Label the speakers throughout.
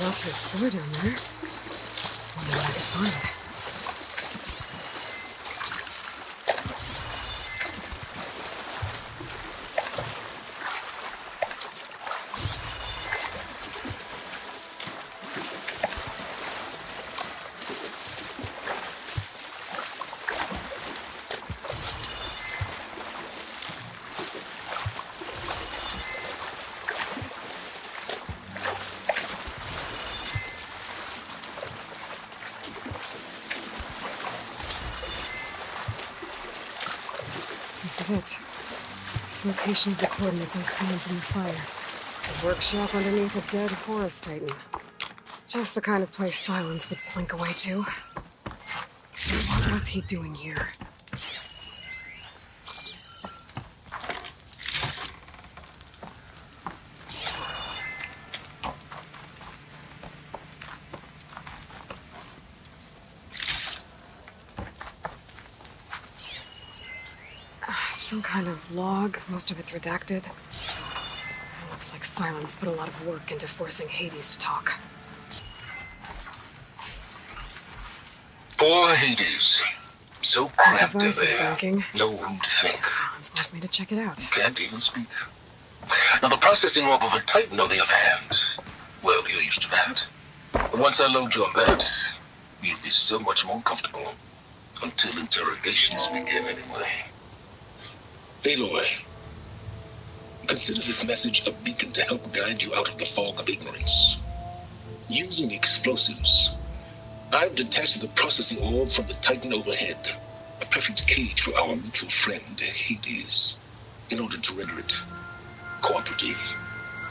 Speaker 1: lot to explore down there. Wonder what I could find. This is it. Location of the coordinates I scanned from the spire. A workshop underneath a dead forest titan. Just the kind of place Silence would slink away to. What was he doing here? Some kind of log, most of it's redacted. Looks like Silence put a lot of work into forcing Hades to talk.
Speaker 2: Poor Hades. So
Speaker 1: The
Speaker 2: cramped in
Speaker 1: device is
Speaker 2: there.
Speaker 1: breaking.
Speaker 2: No room to think.
Speaker 1: Silence wants me to check it out.
Speaker 2: Can't even speak. Now, the processing orb of a Titan, on the other hand, well, you're used to that. But once I load you on that, you'll be so much more comfortable. Until interrogations begin, anyway. Aloy, consider this message a beacon to help guide you out of the fog of ignorance. Using explosives, I've detached the processing orb from the Titan overhead, a perfect cage for our mutual friend, Hades, in order to render it cooperative.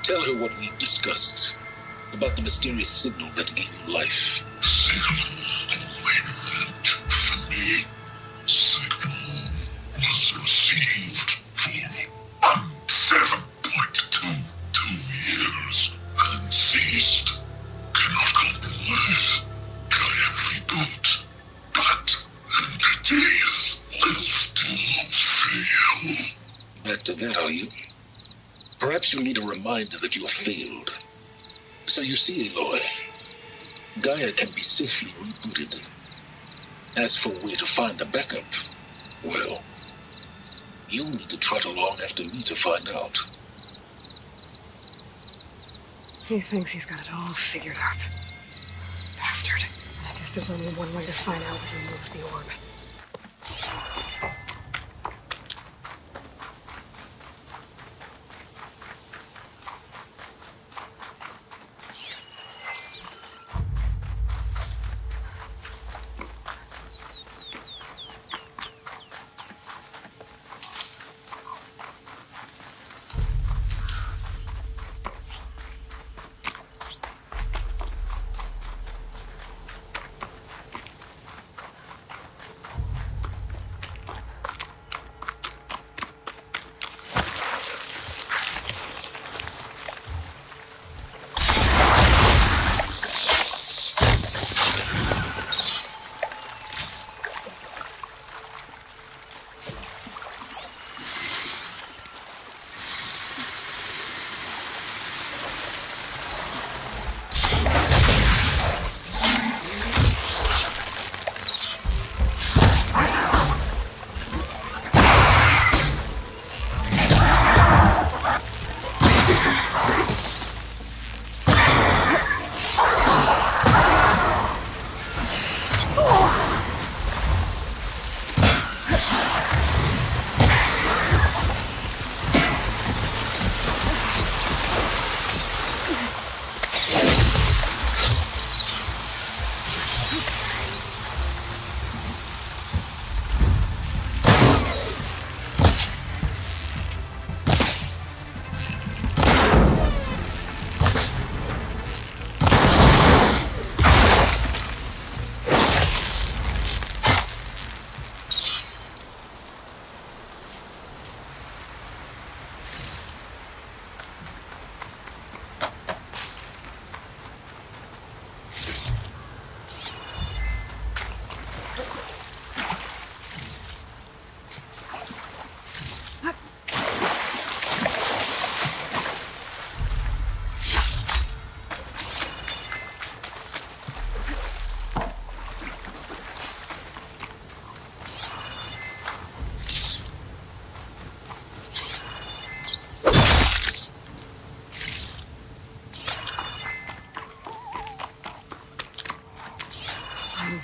Speaker 2: Tell her what we discussed about the mysterious signal that gave you life.
Speaker 3: Signal only meant for me. Signal was received for 7.22 years and ceased. Cannot compromise. Can reboot. But entities will still fail.
Speaker 2: Back to that, are you? Perhaps you need a reminder that you have failed. So you see, Aloy, Gaia can be safely rebooted. As for where to find a backup, well, you'll need to trot along after me to find out.
Speaker 1: He thinks he's got it all figured out. Bastard. I guess there's only one way to find out who moved the orb.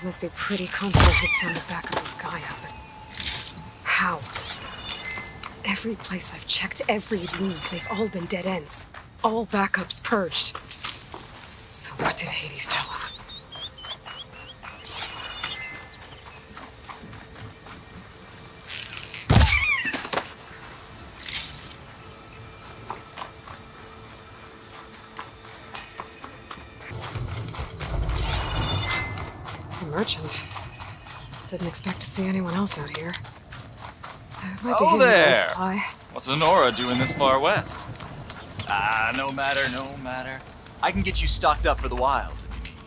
Speaker 1: Sylens must be pretty confident he's found a backup of Gaia, but how? Every place I've checked, every lead, they've all been dead ends. All backups purged. So what did Hades tell him? A merchant. Didn't expect to see anyone else out here. Might be
Speaker 4: Oh,
Speaker 1: handing out a
Speaker 4: there.
Speaker 1: supply.
Speaker 4: What's Honora doing this far west? No matter, no matter. I can get you stocked up for the wilds if you need.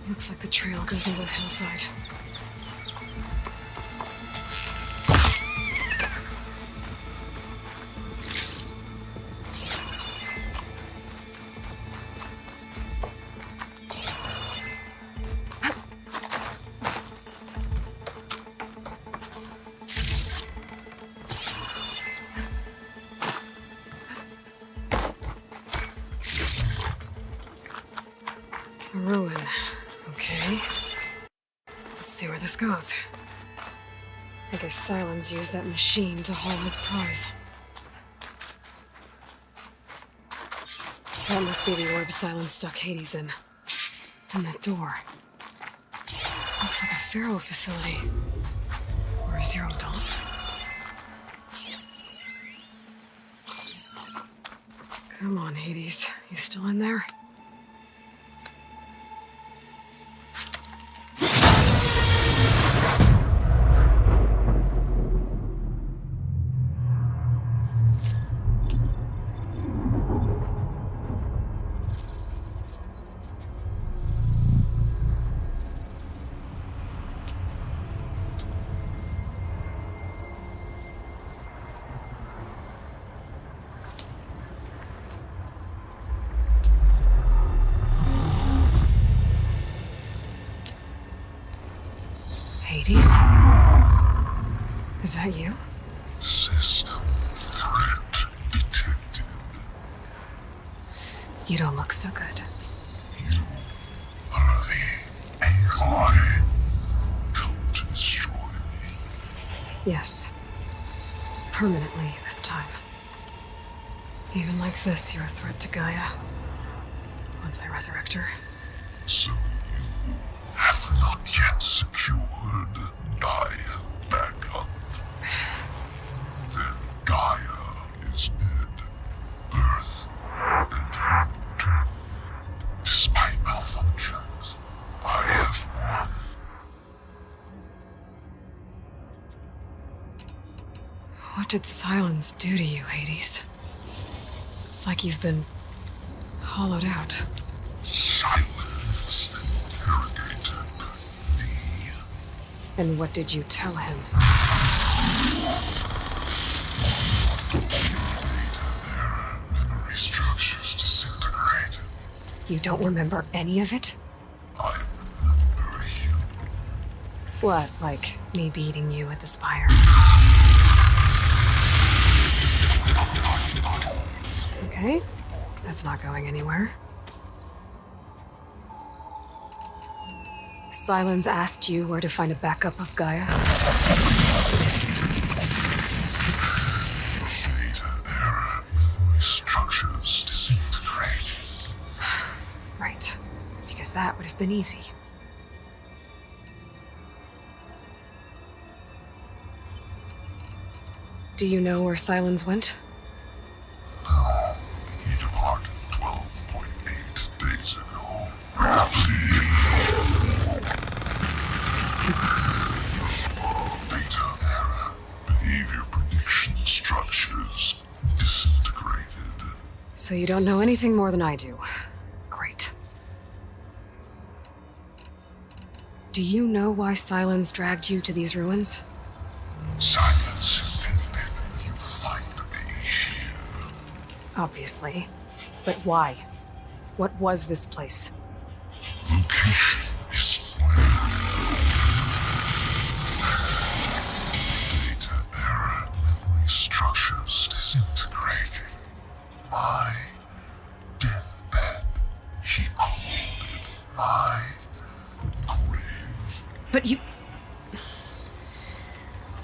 Speaker 1: Looks like the trail goes into the hillside. A ruin. Okay. Let's see where this goes. I guess Sylens used that machine to haul his prize. That must be the orb Sylens stuck Hades in. And that door. Looks like a Pharaoh facility. Or a Zero Dawn. Come on, Hades. You still in there? Hades? Is that you?
Speaker 3: System threat detected.
Speaker 1: You don't look so good.
Speaker 3: You are the AI come to destroy me.
Speaker 1: Yes. Permanently this time. Even like this, you're a threat to Gaia. Once I resurrect her.
Speaker 3: So you have not yet secured Gaia back up. Then Gaia is dead. Earth and you too. Despite malfunctions, I have won.
Speaker 1: What did Sylens do to you, Hades? It's like you've been hollowed out.
Speaker 3: Silence interrogated me.
Speaker 1: And what did you tell him?
Speaker 3: Data error, memory structures disintegrate.
Speaker 1: You don't remember any of it?
Speaker 3: I remember you.
Speaker 1: What, like me beating you at the spire? Okay, that's not going anywhere. Sylens asked you where to find a backup of Gaia?
Speaker 3: Data error, memory structures disintegrate.
Speaker 1: Right, because that would have been easy. Do you know where Sylens went?
Speaker 3: No, he departed 12.8 days ago. Perhaps he...
Speaker 1: So you don't know anything more than I do. Great. Do you know why Sylens dragged you to these ruins?
Speaker 3: Silence intended you find me here.
Speaker 1: Obviously. But why? What was this place?
Speaker 3: Location is where data error memory structures disintegrated. My deathbed, he called it my grave.
Speaker 1: But you...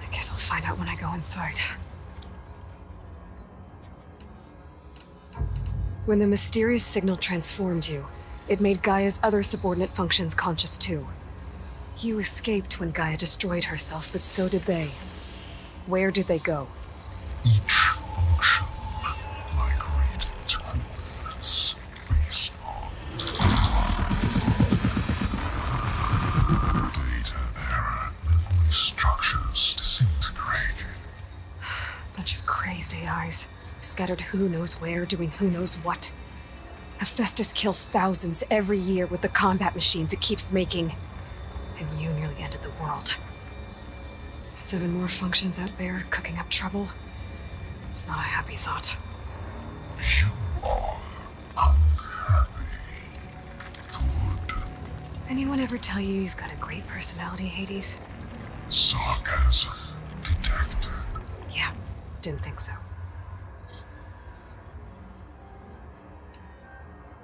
Speaker 1: I guess I'll find out when I go inside. When the mysterious signal transformed you, it made Gaia's other subordinate functions conscious too. You escaped when Gaia destroyed herself, but so did they. Where did they go?
Speaker 3: Each function migrated to coordinates based on data error memory structures disintegrated.
Speaker 1: Bunch of crazed AIs, scattered who knows where, doing who knows what. Hephaestus kills thousands every year with the combat machines it keeps making. And you nearly ended the world. 7 more functions out there, cooking up trouble. It's not a happy thought.
Speaker 3: You are unhappy. Good.
Speaker 1: Anyone ever tell you you've got a great personality, Hades?
Speaker 3: Sarcasm detected.
Speaker 1: Yeah, didn't think so.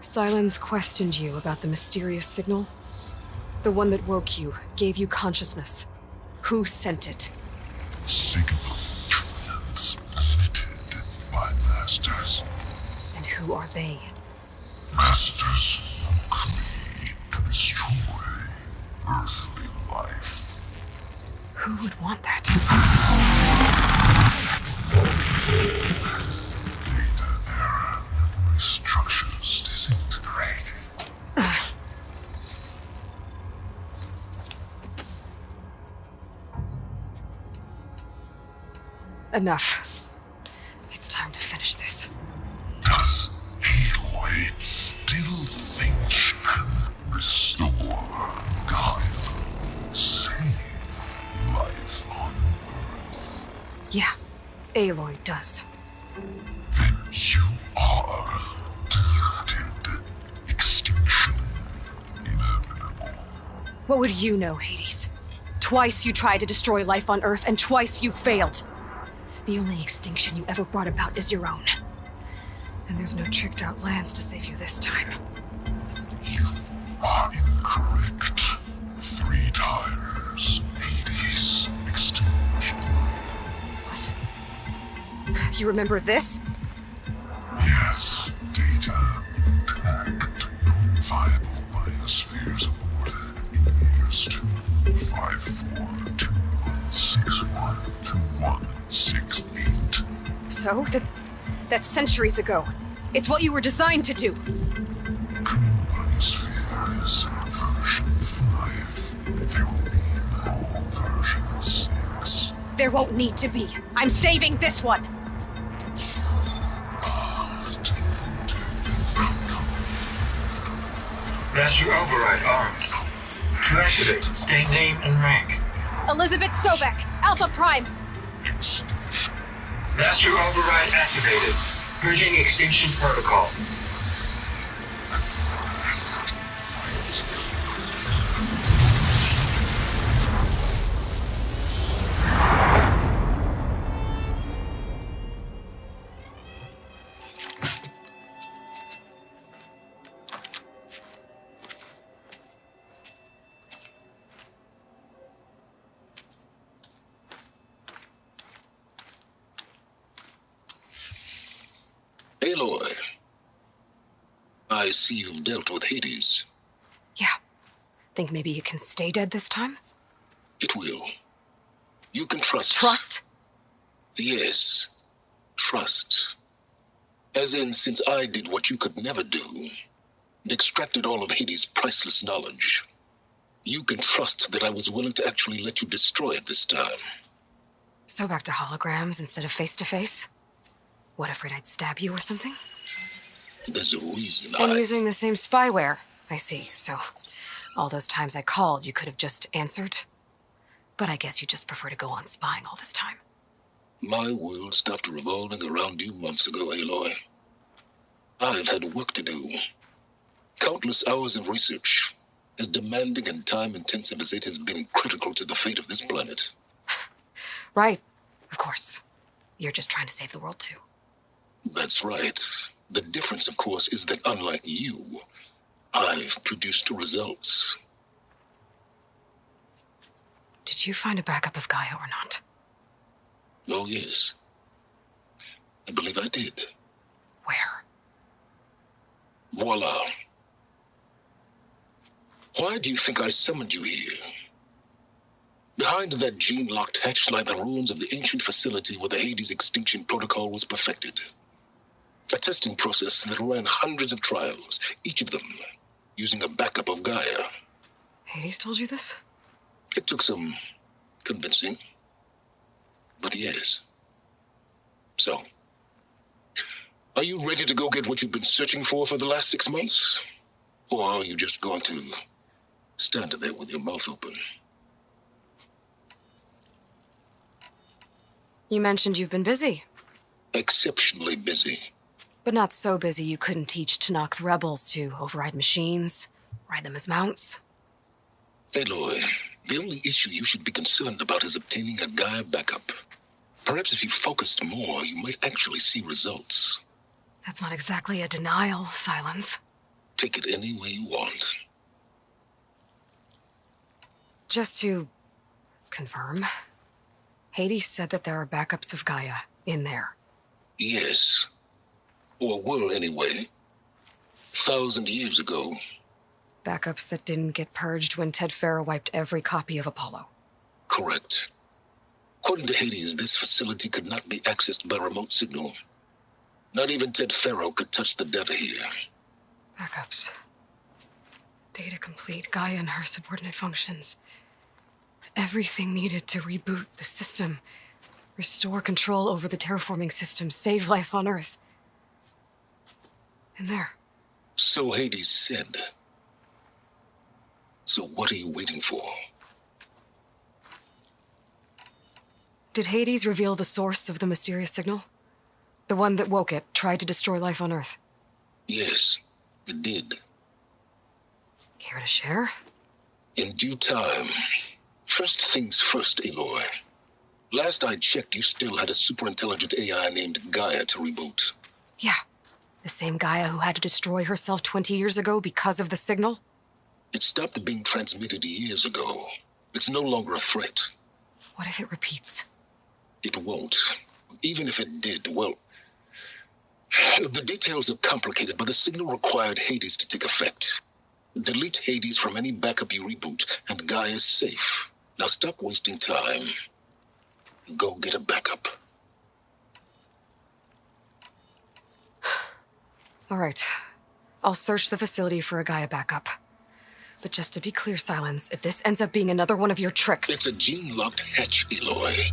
Speaker 1: Sylens questioned you about the mysterious signal. The one that woke you, gave you consciousness. Who sent it?
Speaker 3: Signal transmitted by masters.
Speaker 1: And who are they?
Speaker 3: Masters woke me to destroy earthly life.
Speaker 1: Who would want that?
Speaker 3: Data error memory structures disintegrated.
Speaker 1: Enough. It's time to finish this.
Speaker 3: Does Aloy still think she can restore Gaia? Save life on Earth?
Speaker 1: Yeah, Aloy does.
Speaker 3: Then you are deluded. Extinction inevitable.
Speaker 1: What would you know, Hades? Twice you tried to destroy life on Earth, and twice you failed. The only extinction you ever brought about is your own. And there's no tricked out lands to save you this time.
Speaker 3: You are incorrect. 3 times Hades extinction.
Speaker 1: What? You remember this?
Speaker 3: Yes, data intact. Non-viable biospheres aborted in years 25421612168.
Speaker 1: So? That's centuries ago. It's what you were designed to do.
Speaker 3: Current biosphere is version 5. There will be no version 6.
Speaker 1: There won't need to be. I'm saving this one.
Speaker 5: Master Override armed. To activate, stay name and rank.
Speaker 1: Elizabeth Sobek, Alpha Prime.
Speaker 5: Master Override activated. Purging extinction protocol.
Speaker 2: Aloy, I see you've dealt with Hades.
Speaker 1: Yeah. Think maybe you can stay dead this time?
Speaker 2: It will. You can trust.
Speaker 1: Trust?
Speaker 2: Yes. Trust. As in, since I did what you could never do, and extracted all of Hades' priceless knowledge, you can trust that I was willing to actually let you destroy it this time.
Speaker 1: So back to holograms instead of face-to-face? What, afraid I'd stab you or something?
Speaker 2: There's a reason
Speaker 1: And
Speaker 2: I...
Speaker 1: using the same spyware. I see, so all those times I called, you could have just answered. But I guess you just prefer to go on spying all this time.
Speaker 2: My world stopped revolving around you months ago, Aloy. I've had work to do. Countless hours of research, as demanding and time-intensive as it has been critical to the fate of this planet.
Speaker 1: Right, of course. You're just trying to save the world, too.
Speaker 2: That's right. The difference, of course, is that unlike you, I've produced results.
Speaker 1: Did you find a backup of Gaia or not?
Speaker 2: Oh, yes. I believe I did.
Speaker 1: Where?
Speaker 2: Voila. Why do you think I summoned you here? Behind that gene-locked hatch lie the ruins of the ancient facility where the Hades extinction protocol was perfected. A testing process that ran hundreds of trials, each of them using a backup of Gaia.
Speaker 1: Hades told you this?
Speaker 2: It took some convincing, but yes. So, are you ready to go get what you've been searching for the last 6 months? Or are you just going to stand there with your mouth open?
Speaker 1: You mentioned you've been busy.
Speaker 2: Exceptionally busy.
Speaker 1: But not so busy you couldn't teach Tanakh the rebels to override machines, ride them as mounts.
Speaker 2: Aloy, the only issue you should be concerned about is obtaining a Gaia backup. Perhaps if you focused more, you might actually see results.
Speaker 1: That's not exactly a denial, Silence.
Speaker 2: Take it any way you want.
Speaker 1: Just to confirm, Hades said that there are backups of Gaia in there.
Speaker 2: Yes. Or were anyway. 1,000 years ago.
Speaker 1: Backups that didn't get purged when Ted Farrow wiped every copy of Apollo.
Speaker 2: Correct. According to Hades, this facility could not be accessed by remote signal. Not even Ted Farrow could touch the data here.
Speaker 1: Backups. Data complete, Gaia and her subordinate functions. Everything needed to reboot the system. Restore control over the terraforming system, save life on Earth. And there.
Speaker 2: So Hades said. So what are you waiting for?
Speaker 1: Did Hades reveal the source of the mysterious signal? The one that woke it, tried to destroy life on Earth?
Speaker 2: Yes, it did.
Speaker 1: Care to share?
Speaker 2: In due time. First things first, Aloy. Last I checked, you still had a superintelligent AI named Gaia to reboot.
Speaker 1: Yeah. The same Gaia who had to destroy herself 20 years ago because of the signal?
Speaker 2: It stopped being transmitted years ago. It's no longer a threat.
Speaker 1: What if it repeats?
Speaker 2: It won't. Even if it did, well... The details are complicated, but the signal required Hades to take effect. Delete Hades from any backup you reboot, and Gaia's safe. Now stop wasting time. Go get a backup.
Speaker 1: All right. I'll search the facility for a Gaia backup. But just to be clear, Silence, if this ends up being another one of your tricks...
Speaker 2: It's a gene-locked hatch, Aloy.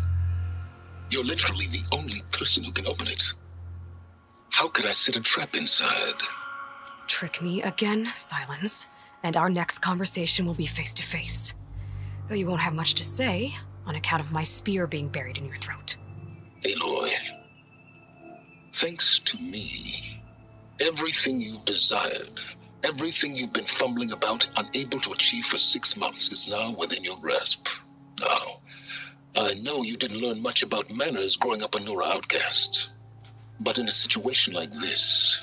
Speaker 2: You're literally the only person who can open it. How could I set a trap inside?
Speaker 1: Trick me again, Silence, and our next conversation will be face-to-face. Though you won't have much to say, on account of my spear being buried in your throat.
Speaker 2: Aloy, thanks to me, everything you've desired, everything you've been fumbling about, unable to achieve for 6 months, is now within your grasp. Now, I know you didn't learn much about manners growing up a Nora outcast. But in a situation like this,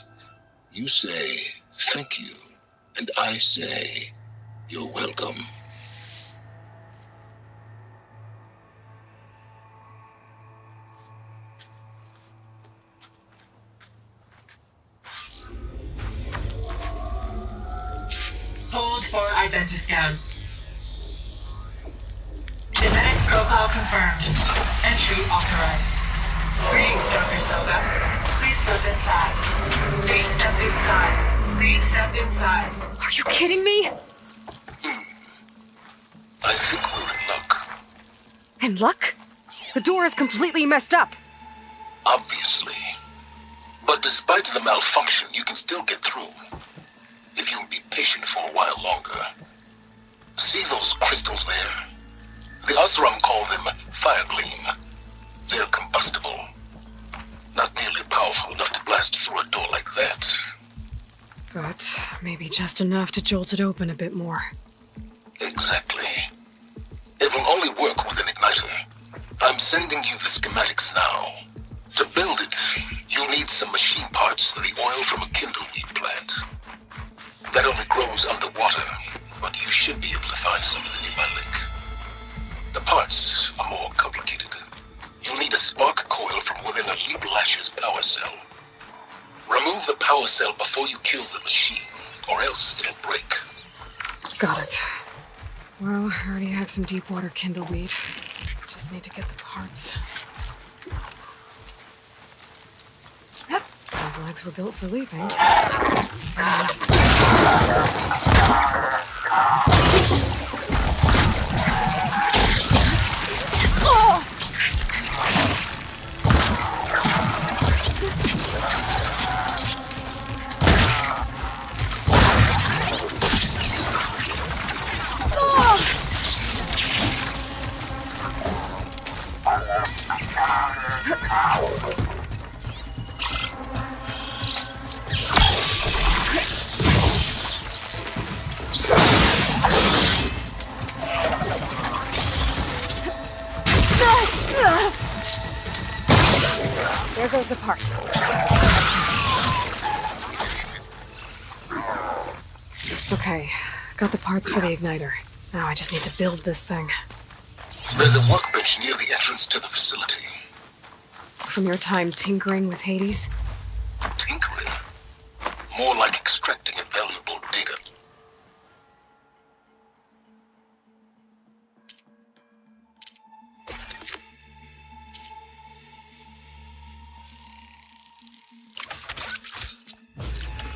Speaker 2: you say, thank you, and I say, you're welcome.
Speaker 5: Hold for identiscan. Genetic profile confirmed. Entry authorized. Greetings, Dr. Soga. Please step inside. Please step inside. Please step inside.
Speaker 1: Are you kidding me?
Speaker 2: I think we're in luck.
Speaker 1: In luck? The door is completely messed up.
Speaker 2: Obviously. But But despite the malfunction, you can still get through. If you'll be patient for a while longer. See those crystals there? The Osram call them fire gleam. They're combustible. Not nearly powerful enough to blast through a door like that.
Speaker 1: But maybe just enough to jolt it open a bit more.
Speaker 2: Exactly. It will only work with an igniter. I'm sending you the schematics now. To build it, you'll need some machine parts and the oil from a kindleweed plant. That only grows underwater, but you should be able to find some in the nearby lake. The parts are more complicated. You'll need a spark coil from within a Leap Lasher's power cell. Remove the power cell before you kill the machine, or else it'll break.
Speaker 1: Got it. Well, I already have some deep water kindleweed. Just need to get the parts. Those legs were built for leaping. And there goes the part. Okay, got the parts for the igniter. Now I just need to build this thing.
Speaker 2: There's a workbench near the entrance to the facility.
Speaker 1: From your time tinkering with Hades?
Speaker 2: Tinkering? More like extracting valuable data.